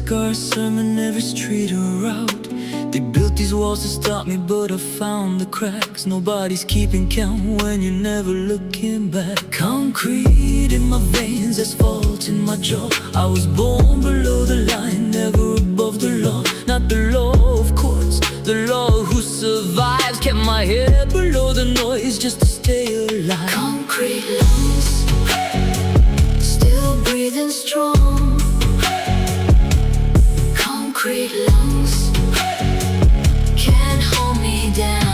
car, sermon, every street or route. They built these walls to stop me, but I found the cracks. Nobody's keeping count when you're never looking back. Concrete in my veins, asphalt in my jaw. I was born below the line, never above the law. Not the law of courts, the law of who survives. Kept my head below the noise just to stay alive. Concrete lungs, still breathing strong. Concrete lungs can't hold me down.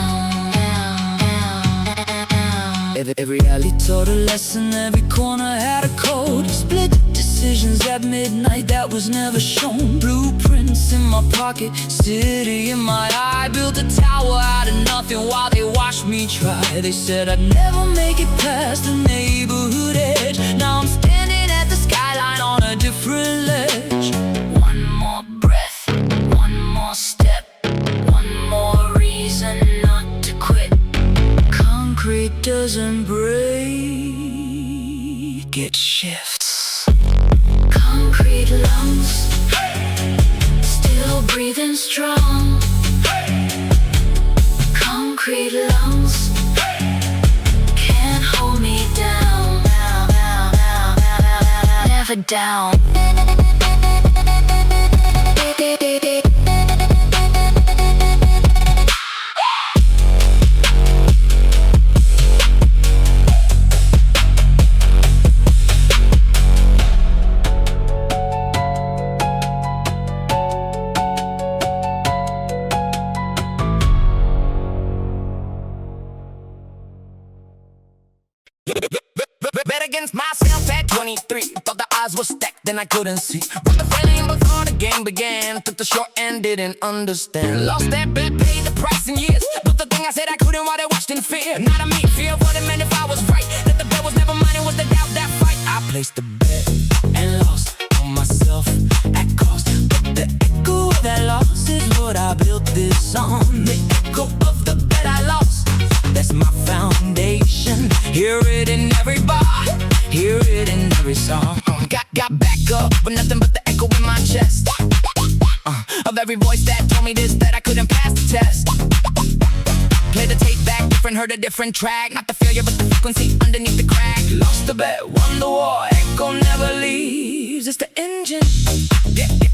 Every alley taught a lesson, every corner had a code. Split decisions at midnight that was never shown. Blueprints in my pocket, city in my eye. Built a tower out of nothing while they watched me try. They said I'd never make it past the neighborhood edge. Now I'm standing at the skyline on a different ledge. One more breath, one more step, one more reason not to quit. Concrete doesn't break, it shifts. Concrete lungs, still breathing strong. Concrete lungs can't hold me down. Never down. Bet against myself at 23. Thought the odds were stacked, then I couldn't see. Wrote the feeling before the game began. Took the short and didn't understand. Lost that bet, paid the price in years. But the thing I said I couldn't while they watched in fear. Not a me, fear of what it meant if I was right. That the bet was never mine, it was the doubt that fight. I placed the bet and lost on myself at cost. But the echo of that loss is what I built this on. The echo of the bet I lost, that's my foundation. Hear it in every bar, hear it in every song. Got back up with nothing but the echo in my chest. Of every voice that told me this, that I couldn't pass the test. Play the tape back, different, heard a different track. Not the failure, but the frequency underneath the crack. Lost the bet, won the war, echo never leaves. It's the engine. Yeah, the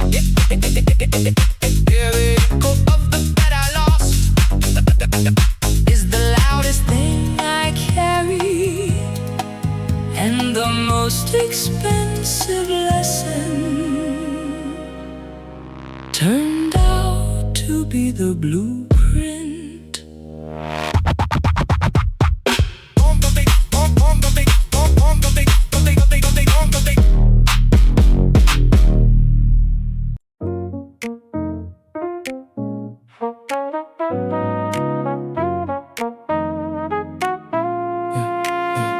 echo of the bet I lost is the loudest thing I carry, and the most expensive lesson turned out to be the blueprint.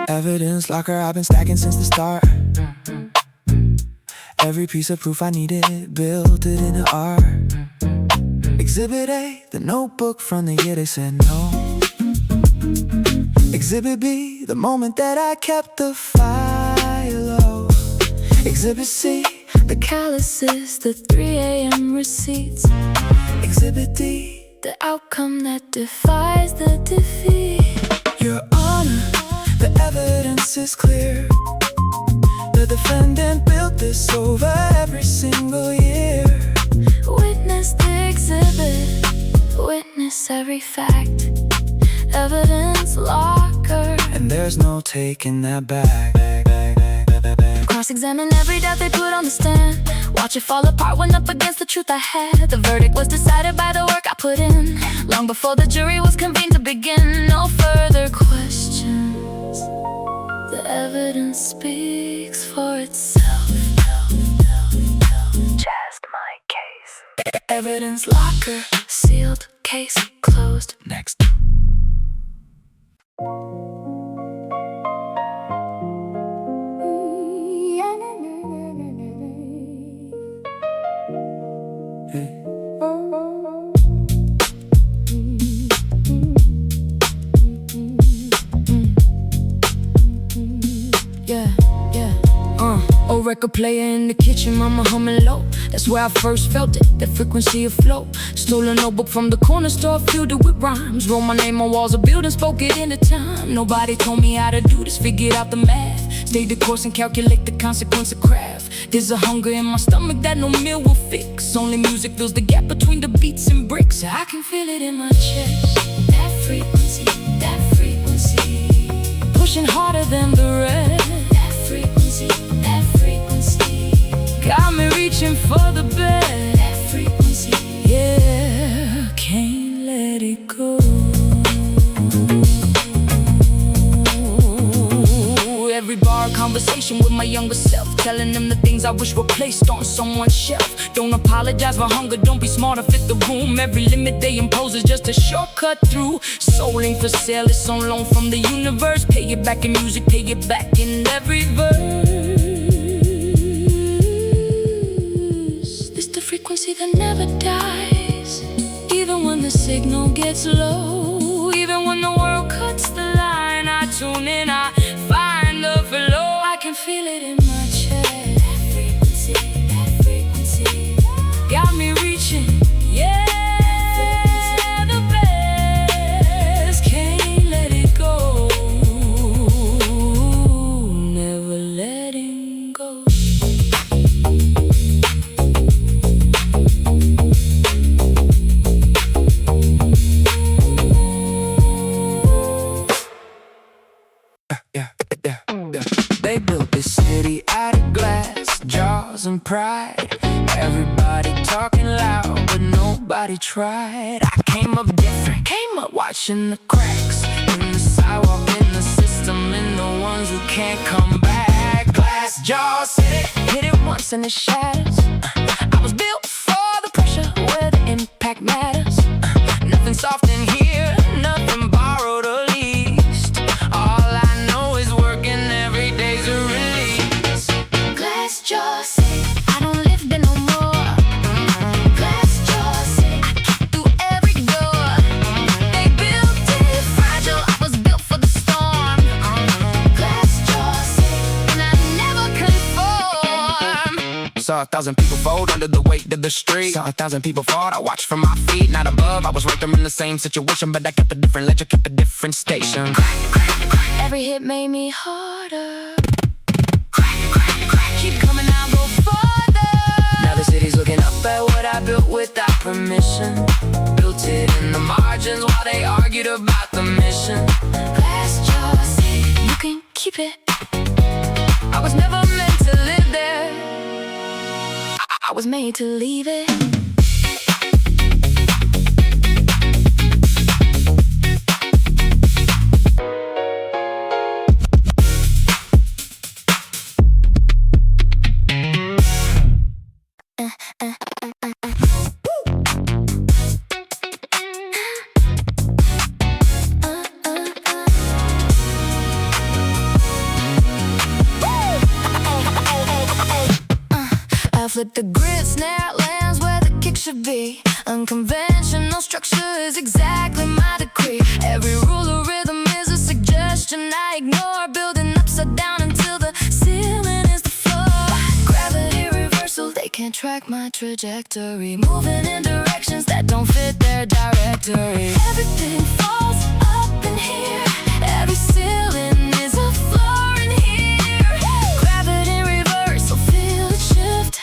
Evidence locker, I've been stacking since the start. Every piece of proof I needed, built it into art. Exhibit A, the notebook from the year they said no. Exhibit B, the moment that I kept the fire low. Exhibit C, the calluses, the 3 a.m. receipts. Exhibit D, the outcome that defies the defeat. Your Honor, the evidence is clear. The defendant built this over every single year. Witness the exhibit, witness every fact. Evidence locker, and there's no taking that back. Cross-examine every doubt they put on the stand. Watch it fall apart when up against the truth I had. The verdict was decided by the work I put in, long before the jury was convened to begin. No further questions, the evidence speaks for itself. Just my case. Evidence locker, sealed, case closed. Next. record player in the kitchen, mama humming low. That's where I first felt it, that frequency of flow. Stole a notebook from the corner store, filled it with rhymes. Wrote my name on walls of buildings, spoke it into time. Nobody told me how to do this, figured out the math. Stay the course and calculate the consequence of craft. There's a hunger in my stomach that no meal will fix. Only music fills the gap between the beats and bricks. I can feel it in my chest. That frequency, that frequency. Pushing harder than the rest. That frequency, that frequency. Got me reaching for the best. That frequency, yeah, can't let it go. Every bar a conversation with my younger self, telling them the things I wish were placed on someone's shelf. Don't apologize for hunger, don't be smart to fit the room. Every limit they impose is just a shortcut through. Soul ain't for sale, it's on loan from the universe. Pay it back in music, pay it back in every verse. This the frequency that never dies. Even when the signal gets low, even when the world cuts the line, I tune in, I find the flow. I can feel it in my chest. That frequency, that frequency. Got me reaching, yeah, the best. Can't let it go, never letting go. They built this city out of glass, jars and pride. Everybody talking loud, but nobody tried. I came up different, came up watching the cracks in the sidewalk, in the system, in the ones who can't come back. Glass jars, hit it once and it shatters. I was built for the pressure, where the impact matters. Nothing soft in here, nothing borrowed or leased. All I know is working every day's a release. Glass jaws, I don't live there no more. Glass jaws, I kick through every door. They built it fragile, I was built for the storm. Glass jaws, and I never conform. Saw 1,000 people fold under the weight of the street. Saw 1,000 people fall, I watched from my feet, not above. I was right there in the same situation, but I kept a different ledger, kept a different station. Every hit made me harder. Keep coming out, go farther. Now the city's looking up at what I built without permission. Built it in the margins while they argued about the mission. Glass jaws, you can keep it. I was never meant to live there. I was made to leave it. Flip the grid, snare lands where the kick should be. Unconventional structure is exactly my decree. Every rule or rhythm is a suggestion I ignore. Building upside down until the ceiling is the floor. Gravity reversal, they can't track my trajectory. Moving in directions that don't fit their directory. Everything falls up in here. Every ceiling is a floor in here. Gravity reversal, feel it shift.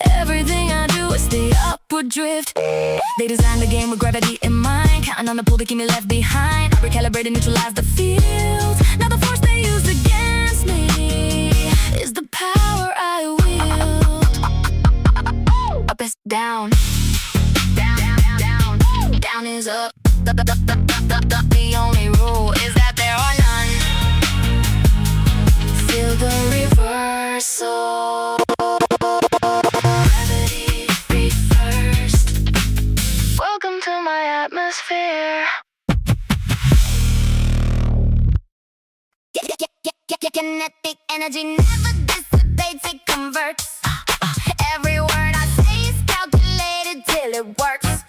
Everything I do is the upward drift. They designed the game with gravity in mind, counting on the pull to keep me left behind. I recalibrated, neutralized the field. Now the force they used against me is the power I wield. Up is down, down, down, down. Down is up. The only rule is that there are none. Feel the reversal. Welcome to my atmosphere. Kinetic energy never dissipates, it converts. Every word I say is calculated till it works.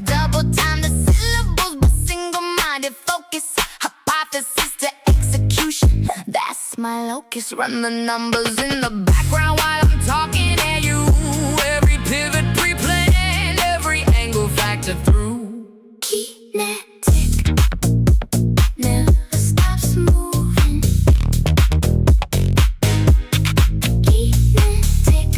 Double time the syllables, but single-minded focus. Hypothesis to execution, that's my focus, run the numbers in the background while I'm talking at you. Every pivot pre-planned, every angle factor through. Kinetic never stops moving. Kinetic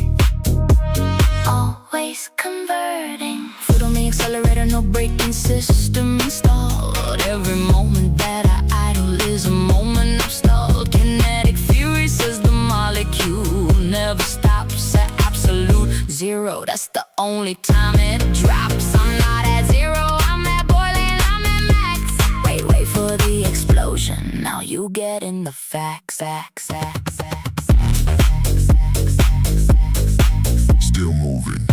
always converting. Foot on the accelerator, no braking system installed. Every moment that I idle is a moment of stall. Kinetic fury says the molecule never stops at absolute zero. That's the only time it drops. I'm not at zero, I'm at boiling, I'm at max. Wait for the explosion, now you get in the facts. Still moving.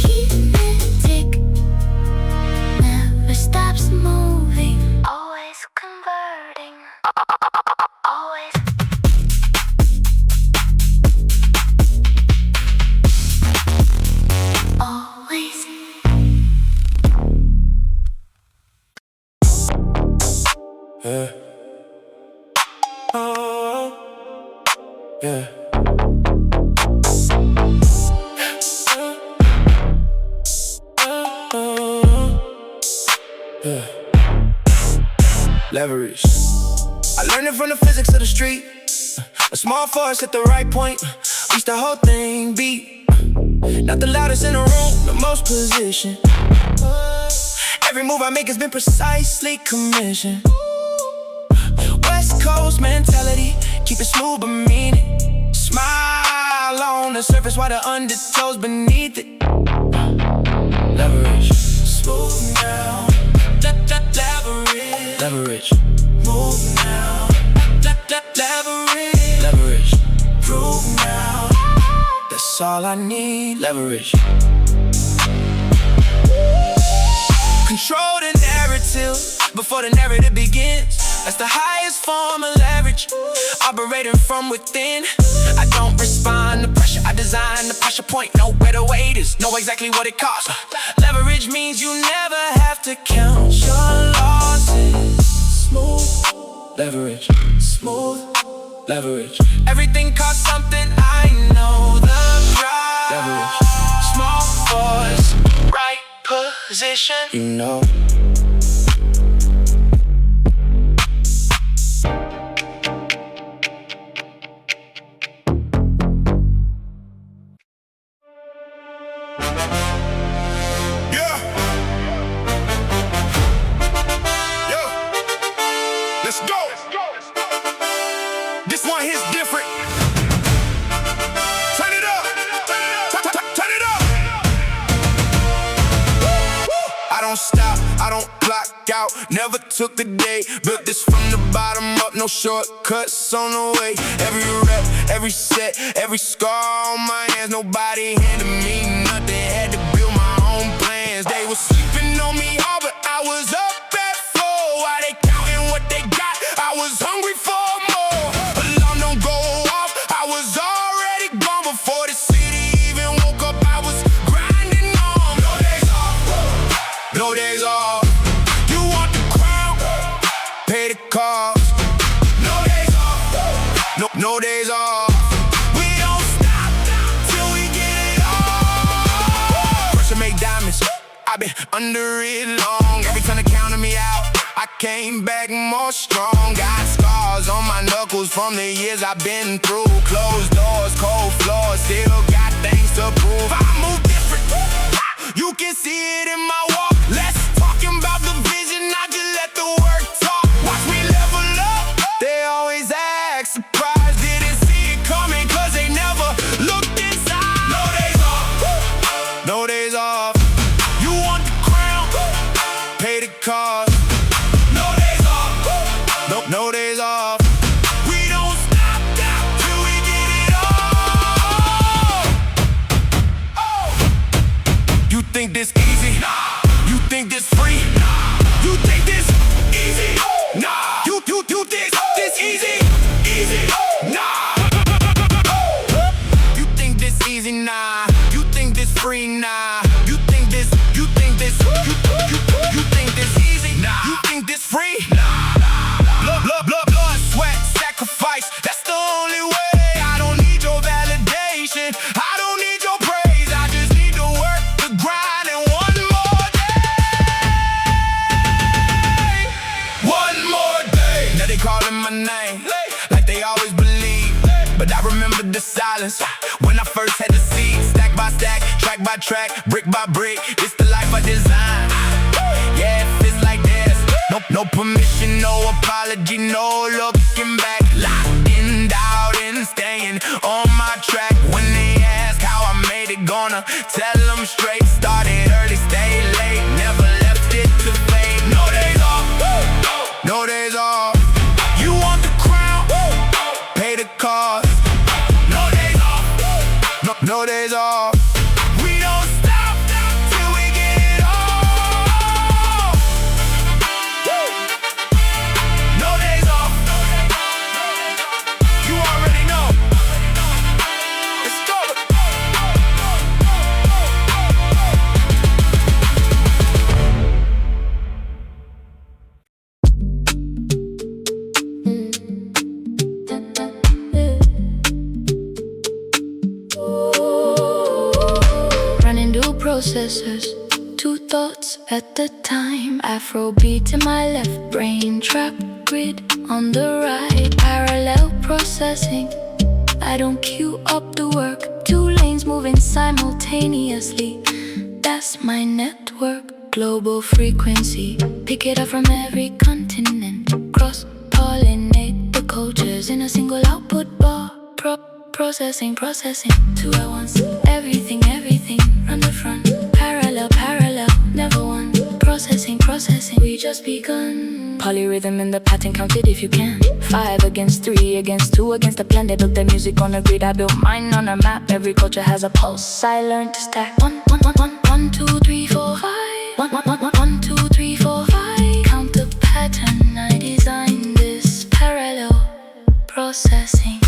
Kinetic never stops moving. Always converting. Always. Always. Yeah. Oh, yeah. Yeah. Leverage. I learned it from the physics of the street. A small force at the right point, reach the whole thing beat. Not the loudest in the room, the most position. Every move I make has been precisely commissioned. West Coast mentality, keep it smooth but mean it. Smile on the surface while the undertow's beneath it. Leverage. Smooth now. Leverage. Leverage. Move now. Leverage. Leverage. Prove now. That's all I need. Leverage. Control the narrative before the narrative begins. That's the highest form of leverage, operating from within. I don't respond to pressure, I design the pressure point. Know where the weight is, know exactly what it costs. Leverage means you never have to count your losses. Smooth leverage, smooth leverage. Everything costs something, I know the price. Leverage, small force, right position, you know. Let's go. This one hits different. Turn it up. Turn it up. I don't stop, I don't clock out. Never took a day. Built this from the bottom up, no shortcuts on the way. Every rep, every set, every scar on my hands. Nobody handed me nothing. Had to build my own plans. They were sleeping on me hard, but I was up at 4. While they counting what they got, I was hungry for more. Alarm don't go off, I was already gone before the city even woke up. I was grinding on. No days off, no days off. You want the crown, pay the cost. No days off, no days off. We don't stop till we get it all. Pressure make diamonds, I've been under it long. Every time they counted me out, I came back more strong. Got scars on my knuckles from the years I've been through. Closed doors, cold floors, still got things to prove. I move different, you can see it in my walk. Let's talking about the vision, I just let the work talk. Watch me level up, they always act surprised. Didn't see it coming cause they never looked inside. No days off, no days off. You want the crown, pay the cost. No days off. We don't stop till we get it all. Oh. You think this easy? Nah. You think this free? Nah. You think this easy? Nah. You think this easy? Easy? Nah. You think this easy? Nah. You think this free? Nah. You think this you think this easy? Nah. You think this free? Nah. Blood. silence. When I first had the seed, stack by stack, track by track, brick by brick, it's the life I designed. Yeah, it feels like this. No permission, no apology, no looking back. Locked in, dialed in, staying on my track. When they ask how I made it, gonna tell them straight. Started early, stayed late, never left it to fade. No days off, no days off. You want the crown, pay the cost. No days off, no days off. We don't stop till we get it all. No days off. You already know. Let's go. Running through processors, two thoughts at the time. Afrobeat in my left brain, track grid on the right. Parallel processing, I don't queue up the work. Two lanes moving simultaneously, that's my network. Global frequency, pick it up from every continent. Cross-pollinate the cultures in a single output bar. Processing, two at once. Everything, run the front. Parallel, never one. Processing, we just begun. Polyrhythm in the pattern, count it if you can. 5 against 3 against 2 against the plan. They built their music on a grid, I built mine on a map. Every culture has a pulse, I learned to stack. 1, 2, 3, 4, 5. 1, 2, 3, 4, 5. Count the pattern, I designed this. Parallel processing.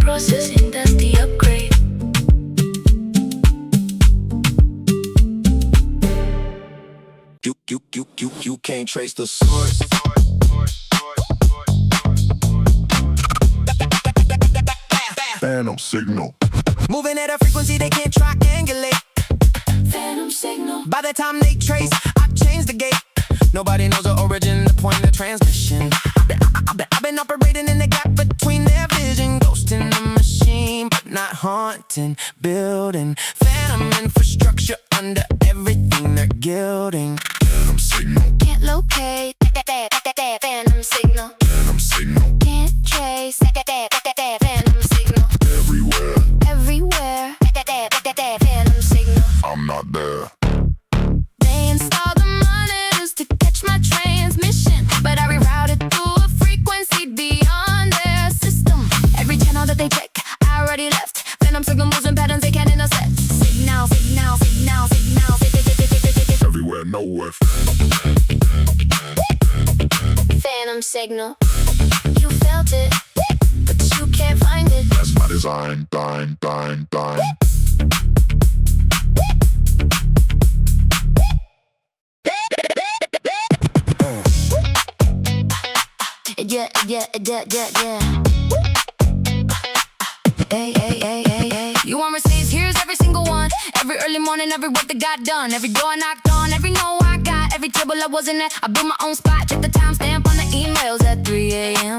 Processing, that's the upgrade. You can't trace the source. Phantom signal. Moving at a frequency they can't triangulate. Phantom signal. By the time they trace, I've changed the gate. Nobody knows the origin, the point of transmission. I've been operating in the gap between their vision. Ghosting the machine, but not haunting. Building phantom infrastructure under everything they're gilding. Phantom signal. Can't locate phantom signal. Phantom signal. Can't trace phantom signal. Everywhere. Phantom signal. I'm not there. They install the monitors to catch my transmission, but I rerouted through a frequency beyond their system. Every channel that they check, I already left. Phantom signal moves and patterns they can't intercept. Signal. Everywhere, nowhere. Phantom signal. You felt it, but you can't find it. That's my design. Dine. Yeah. Hey. You want Mercedes? Here's every single one. Every early morning, every work that got done. Every door I knocked on, every no I got. Every table I wasn't at, I built my own spot. Check the timestamp on the emails at 3 a.m.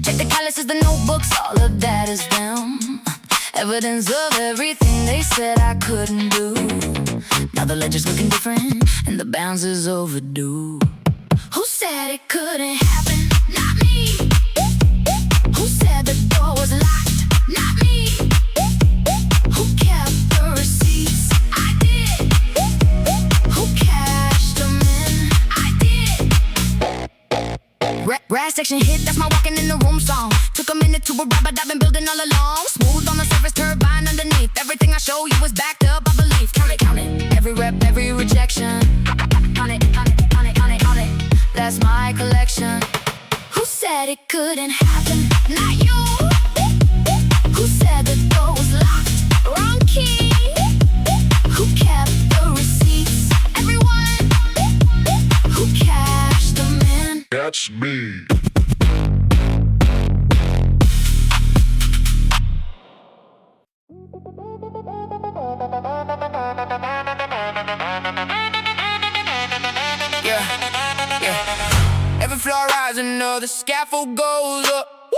Check the calluses, the notebooks, all of that is them. Evidence of everything they said I couldn't do. Now the ledger's looking different, and the bounce is overdue. Who said it couldn't happen? Not me. Who said the door was locked? Not me. Who kept the receipts? I did. Who cashed them in? I did. Brass section hit, that's my walking in the room song. Took a minute to arrive, but I've been building all along. Smooth on the surface, turbine underneath. Everything I show you is backed up, I believe. Count it. Every rep, every rejection. On it. That's my collection. Who said it couldn't happen? Not you. Who said the door was locked? Wrong key. Who kept the receipts? Everyone. Who cashed them in? That's me. Yeah. know the scaffold goes up.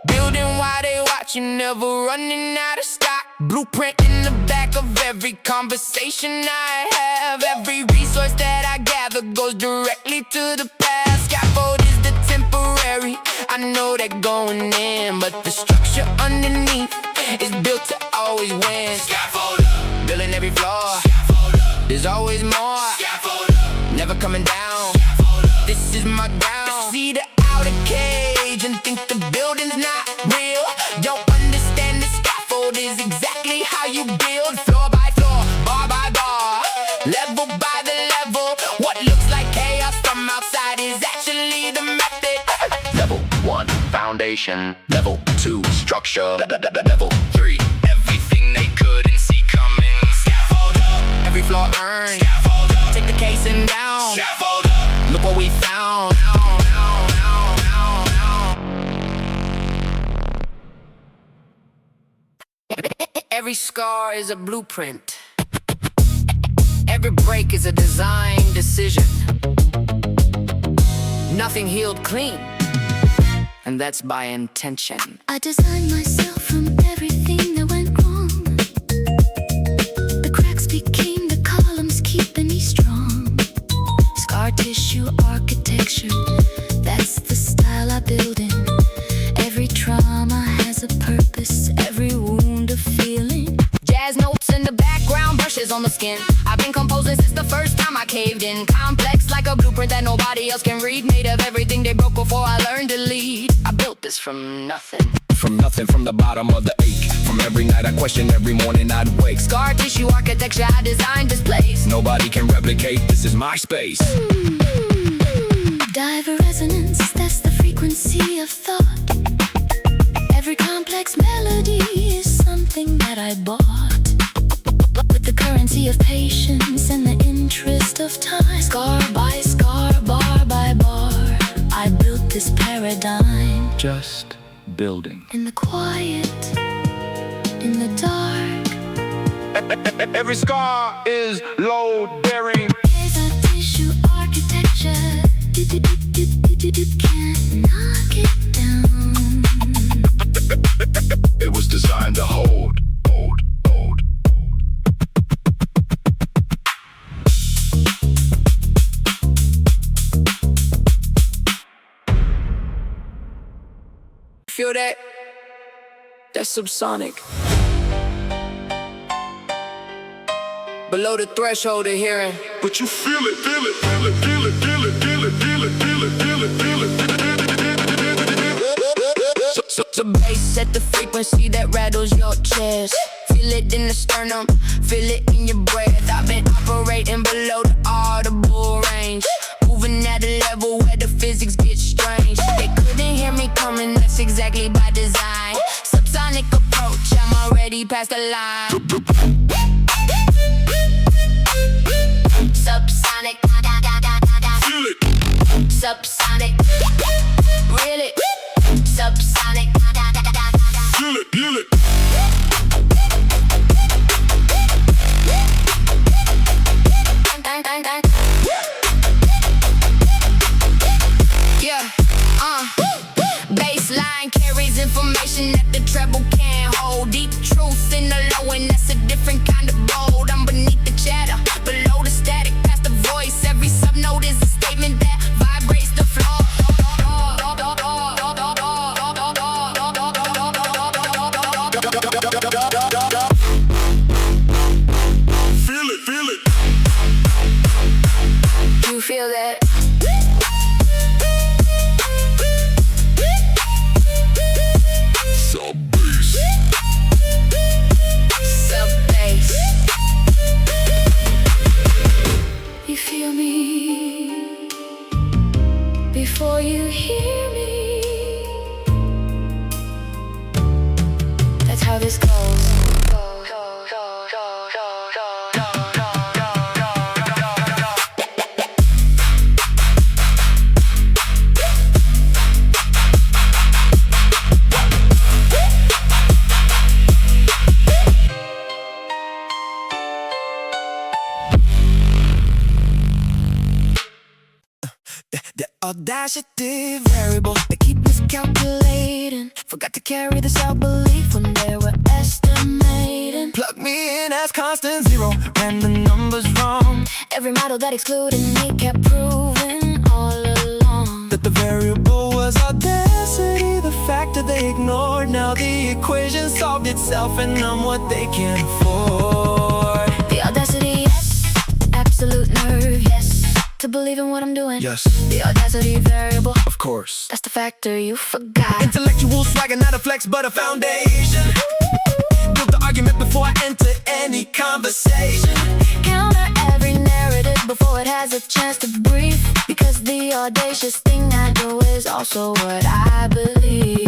Building while they watching, never running out of stock. Blueprint in the back of every conversation I have. Every resource that I gather goes directly to the past. Scaffold is the temporary, I know that going in, but the structure underneath is built to always win. Scaffold up, building every floor. Scaffold up, there's always more. Scaffold up, never coming down. Scaffold up, this is my ground. See the outer cage and think the building's not real. Don't understand the scaffold is exactly how you build. Floor by floor, bar by bar, level by the level. What looks like chaos from outside is actually the method. Level 1, foundation. Level 2, structure. Level 3, everything they couldn't see coming. Scaffold up, every floor earned. Scaffold up, take the casing down. Scaffold up, look what we found. Every scar is a blueprint. Every break is a design decision. Nothing healed clean, and that's by intention. I designed myself from everything that went wrong. The cracks became the columns keeping me strong. Scar tissue architecture, that's the style I build in. Every trauma has a purpose, every wound a feeling. Jazz notes in the background, brushes on the skin. I've been composing since the first time I caved in. Complex like a blueprint that nobody else can read. Made of everything they broke before I learned to lead. I built this from nothing. From nothing, from the bottom of the ache. From every night I question, every morning I'd wake. Scar tissue architecture, I designed this place. Nobody can replicate, this is my space. Diver resonance, that's the frequency of thought. Every complex melody is something that I bought. With the currency of patience and the interest of time. Scar by scar, bar by bar, I built this paradigm. Just building. In the quiet, in the dark, Every scar is load bearing. there's a tissue architecture. You can't knock it down. It was designed to hold. Feel that? That's subsonic. Below the threshold of hearing. But you feel it, feel it, feel it, feel it, feel it, feel it, feel it, feel it, feel it, feel it. The bass at the frequency that rattles your chest. Feel it in the sternum, feel it in your breath. I've been operating below the audible range, moving at a level where the physics get strange. They couldn't hear me coming, that's exactly by design. Subsonic approach, I'm already past the line. Subsonic, Feel it, subsonic, really, subsonic. feel it, feel it. Yeah, baseline carries information that the treble can't hold. Deep truth in the low, and that's a different kind of bold. I'm beneath the chatter, below the static, past the voice. Every subnote is a statement that vibrates the floor. Feel it, feel it. You feel that? Sub bass. Sub bass. You feel me before you hear me. That's how this goes. Audacity Variable. They keep miscalculating. Forgot to carry the self-belief when they were estimating. Plug me in as constant zero, ran the numbers wrong. Every model that excluded me kept proving all along that the variable was Audacity, the factor they ignored. Now the equation solved itself and I'm what they can't afford. The Audacity, yes. Absolute nerve, yes. To believe in what I'm doing, yes. The Audacity Variable, of course. That's the factor you forgot. Intellectual swagger, not a flex but a foundation. Build the argument before I enter any conversation. Counter every narrative before it has a chance to breathe. Because the audacious thing I do is also what I believe.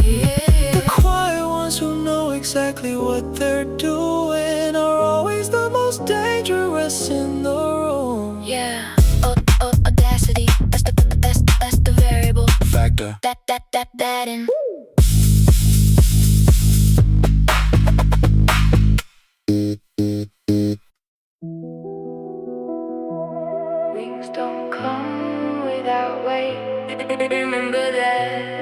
The quiet ones who know exactly what they're doing are always the most dangerous in the room. Yeah, Audacity, that's the variable factor. That in. Things don't come without weight. Remember that.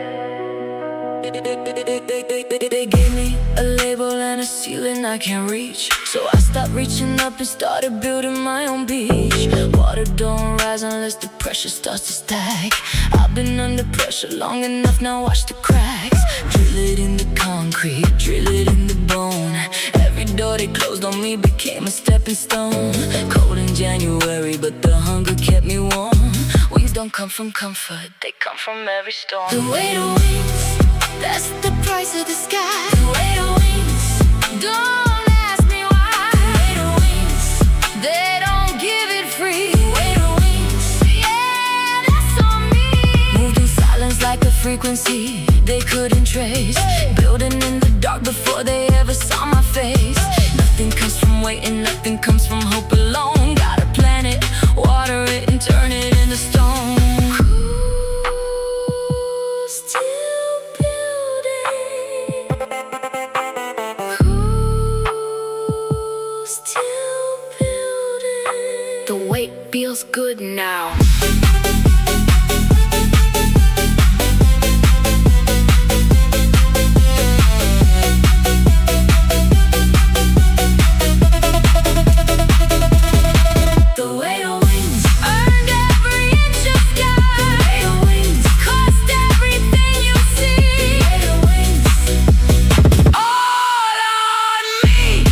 They gave me a label and a ceiling I can't reach, so I stopped reaching up and started building my own beach. Water don't rise unless the pressure starts to stack. I've been under pressure long enough, now watch the cracks. Drill it in the concrete, drill it in the bone. Every door they closed on me became a stepping stone. Cold in January, but the hunger kept me warm. Wings don't come from comfort, they come from every storm. The weight of wings, that's the price of the sky. The weight of wings, don't ask me why. The weight of wings, they don't give it free. The weight of wings, yeah, that's on me. Moved in silence like a frequency they couldn't trace. Building in the dark before they ever saw my face. Nothing comes from waiting, nothing comes from hope alone. Gotta plant it, water it, and turn it into stone. The weight feels good now. The weight of wings earned every inch of sky. The weight of wings cost everything you see. The weight of wings, all on me.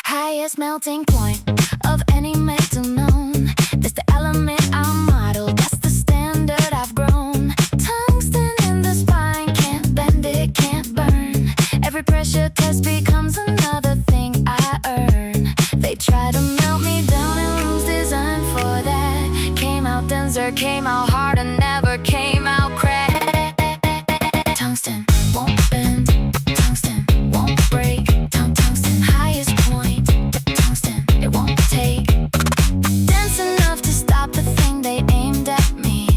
Highest melting point of any metal known. That's the element I model, that's the standard I've grown. Tungsten in the spine, can't bend it, can't burn. Every pressure test becomes another thing I earn. They try to melt me down and rules designed for that. Came out denser, came out harder, never came out cracked. Tungsten won't bend, tungsten won't break. Tungsten highest point, tungsten it won't take. Dense enough to stop the thing they aimed at me.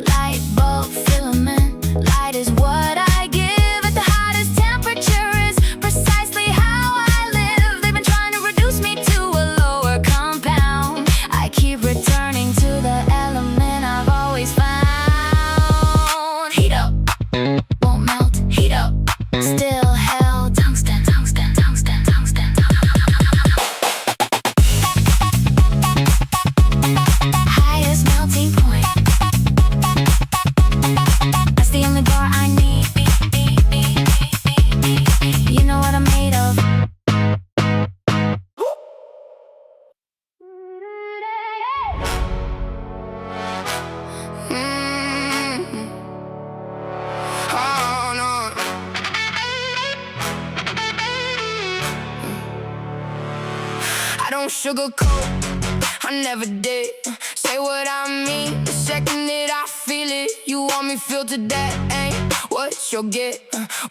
Light bulb filament, light is what I give at the hottest temperature is precisely how I live. They've been trying to reduce me to a lower compound. I keep returning to the element I've always found. Heat up, won't melt, heat up, still held. Tungsten, tungsten, tungsten, tungsten. Highest melting point, that's the only bar I need. You know what I'm made of. Oh, no. I don't sugarcoat, I never did. Say what I mean, the second that I feel it. You want me filtered, that ain't what you'll get.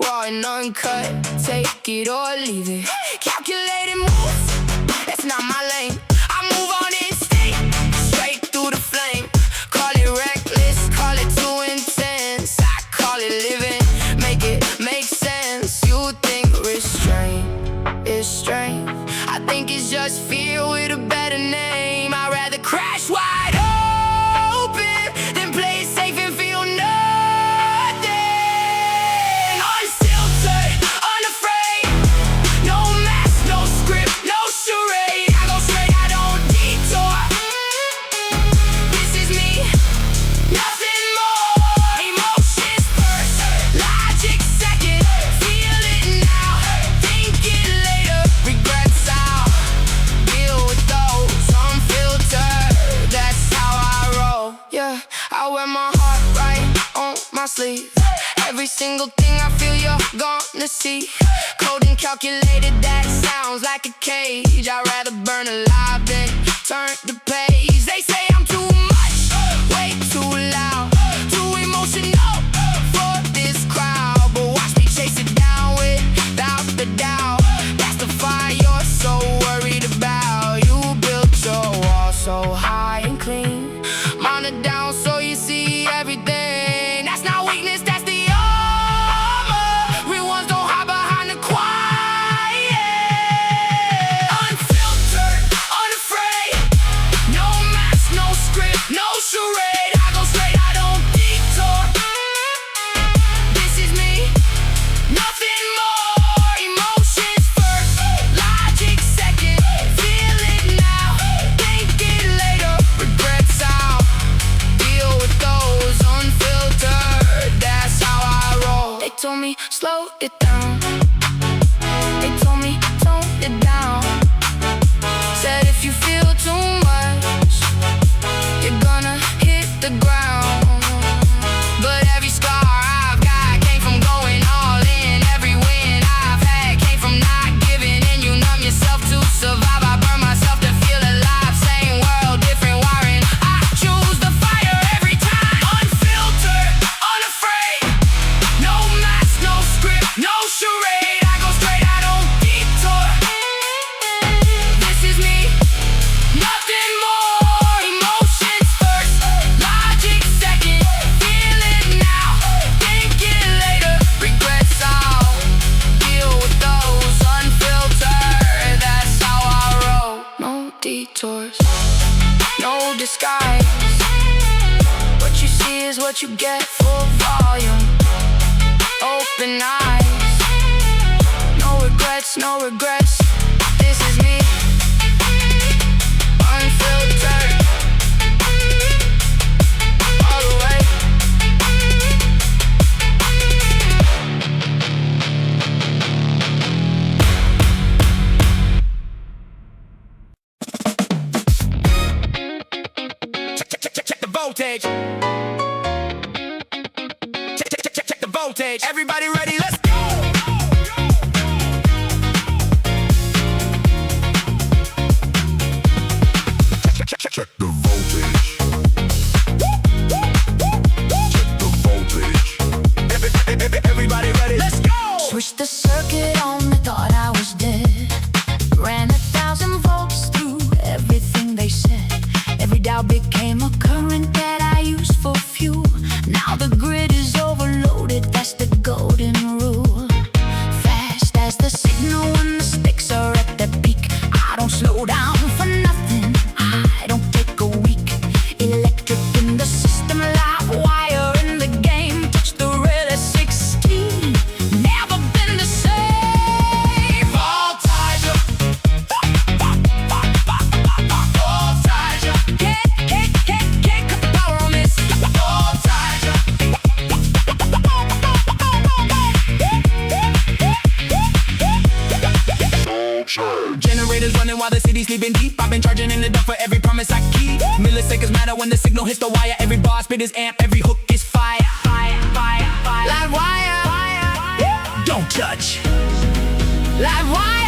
Raw and uncut, take it or leave it. Calculated moves, that's not my lane. I move on instinct, straight through the flame. Call it reckless, call it too intense. I call it living, make it make it a better name. I'd rather crash wide open than play it safe and feel nothing. Unfiltered, unafraid, no mask, no script, no charade. I go straight, I don't detour. This is me, nothing more. Emotions first, logic second. Feel it now, think it later. Regrets I'll deal with those. Unfiltered, that's how I roll. Yeah, I wear my heart right on my sleeve. Every single thing I feel you're gonna see. Cold and calculated, that sounds like a cage. I'd rather burn alive than turn the page. They say I'm too much, way too loud, too emotional for this crowd. But watch me chase it down without the doubt. That's the fire you're so worried about. You built your wall so high and clean. Mine are down so you see everything. That's not weakness, that's the armor. Real ones don't hide behind the quiet. Unfiltered, unafraid, no mask, no script, no charade. I go straight, I don't detour. This is me, nothing more. Emotions first, logic second. Feel it now, think it later. Regrets I'll deal with those. Unfiltered, that's how I roll. They told me slow it down. They told me tone it down. Said if you feel too much, you're gonna hit the ground. But every scar I've got came from going all in. Every win I've had came from not giving in. You numb yourself to survive. I burn myself to feel alive. Same world, different wiring. I choose the fire every time. Unfiltered, unafraid, no mask, no script, no charade. I go straight, I don't detour. This is me, nothing more. Emotions first, logic second. Feel it now, think it later. Regrets I'll deal with those. Unfiltered, that's how I roll. No detours, no disguise. What you see is what you get. Full volume, open eyes. No regrets, no regrets. This is me, unfiltered, all the way. Check the voltage. Check the voltage. Everybody ready? Let's go. Check the voltage. Check the voltage. Everybody ready? Let's go. Switched the circuit on, they thought I was dead. Ran 1,000 volts through everything they said. Every dial became a current that I used for fuel. Now the grid is overloaded, that's the golden rule. Fast as the signal when the stakes are at their peak. I don't slow down for nothing, I don't take a week. Electric in the system, live wire in the game. Touch the rail at 16, never been the same. Voltage up. Voltage up. Can't cut the power on this. Voltage up. Generators running while the city's sleeping deep. I've been charging in the dark for every promise I keep. Milliseconds matter when the signal hits the wire. Every bar spit is amp, every hook is fire. Live wire, don't touch. Live wire.